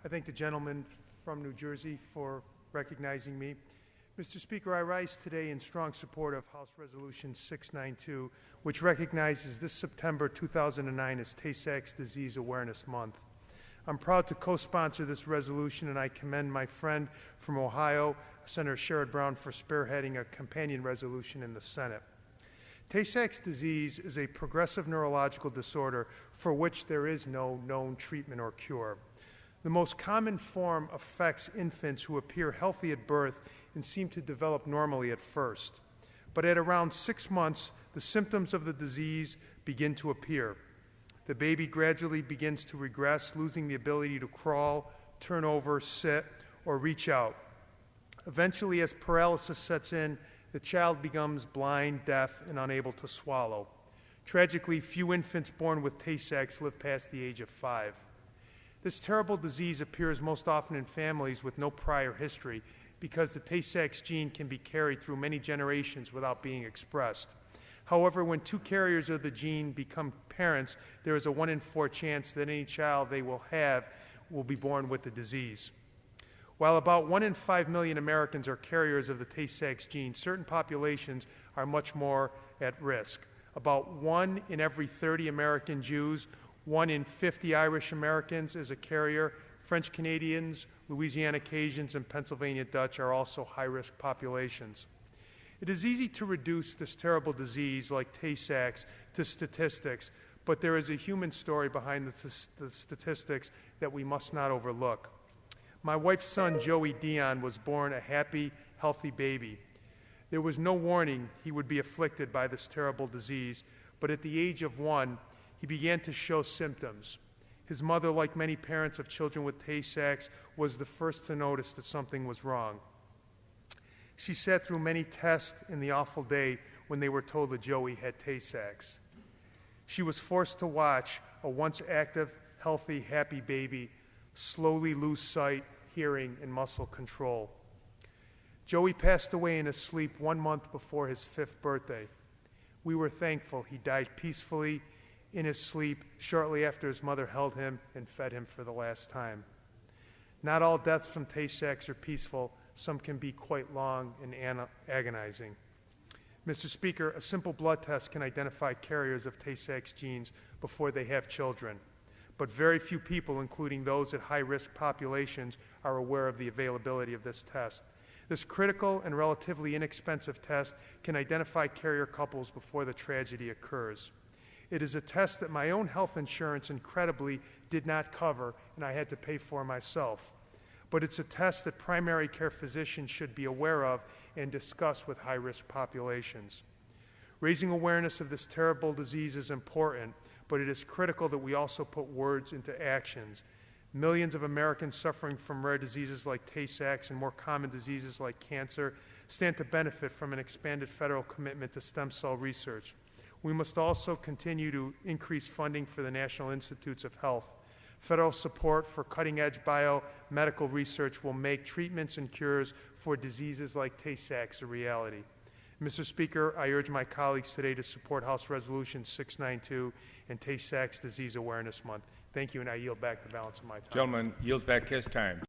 I thank the gentleman from New Jersey for recognizing me. Mr. Speaker, I rise today in strong support of House Resolution 692, which recognizes this September 2009 as Tay-Sachs Disease Awareness Month. I'm proud to co-sponsor this resolution, and I commend my friend from Ohio, Senator Sherrod Brown, for spearheading a companion resolution in the Senate. Tay-Sachs disease is a progressive neurological disorder for which there is no known treatment or cure. The most common form affects infants who appear healthy at birth and seem to develop normally at first. But at around 6 months, the symptoms of the disease begin to appear. The baby gradually begins to regress, losing the ability to crawl, turn over, sit, or reach out. Eventually, as paralysis sets in, the child becomes blind, deaf, and unable to swallow. Tragically, few infants born with Tay-Sachs live past the age of 5. This terrible disease appears most often in families with no prior history because the Tay-Sachs gene can be carried through many generations without being expressed. However, when 2 carriers of the gene become parents, there is a 1 in 4 chance that any child they will have will be born with the disease. While about 1 in 5 million Americans are carriers of the Tay-Sachs gene, certain populations are much more at risk. About 1 in every 30 American Jews, 1 in 50 Irish Americans is a carrier. French Canadians, Louisiana Cajuns, and Pennsylvania Dutch are also high-risk populations. It is easy to reduce this terrible disease like Tay-Sachs to statistics, but there is a human story behind the statistics that we must not overlook. My wife's son, Joey Dion, was born a happy, healthy baby. There was no warning he would be afflicted by this terrible disease, but at the age of 1, he began to show symptoms. His mother, like many parents of children with Tay-Sachs, was the first to notice that something was wrong. She sat through many tests in the awful day when they were told that Joey had Tay-Sachs. She was forced to watch a once active, healthy, happy baby slowly lose sight, hearing, and muscle control. Joey passed away in his sleep 1 month before his 5th birthday. We were thankful he died peacefully in his sleep shortly after his mother held him and fed him for the last time. Not all deaths from Tay-Sachs are peaceful. Some can be quite long and agonizing. Mr. Speaker, a simple blood test can identify carriers of Tay-Sachs genes before they have children, but very few people, including those at high-risk populations, are aware of the availability of this test. This critical and relatively inexpensive test can identify carrier couples before the tragedy occurs. It is a test that my own health insurance incredibly did not cover, and I had to pay for myself. But it's a test that primary care physicians should be aware of and discuss with high-risk populations. Raising awareness of this terrible disease is important, but it is critical that we also put words into actions. Millions of Americans suffering from rare diseases like Tay-Sachs and more common diseases like cancer stand to benefit from an expanded federal commitment to stem cell research. We must also continue to increase funding for the National Institutes of Health. Federal support for cutting-edge biomedical research will make treatments and cures for diseases like Tay-Sachs a reality. Mr. Speaker, I urge my colleagues today to support House Resolution 692 and Tay-Sachs Disease Awareness Month. Thank you, and I yield back the balance of my time. Gentleman yields back his time.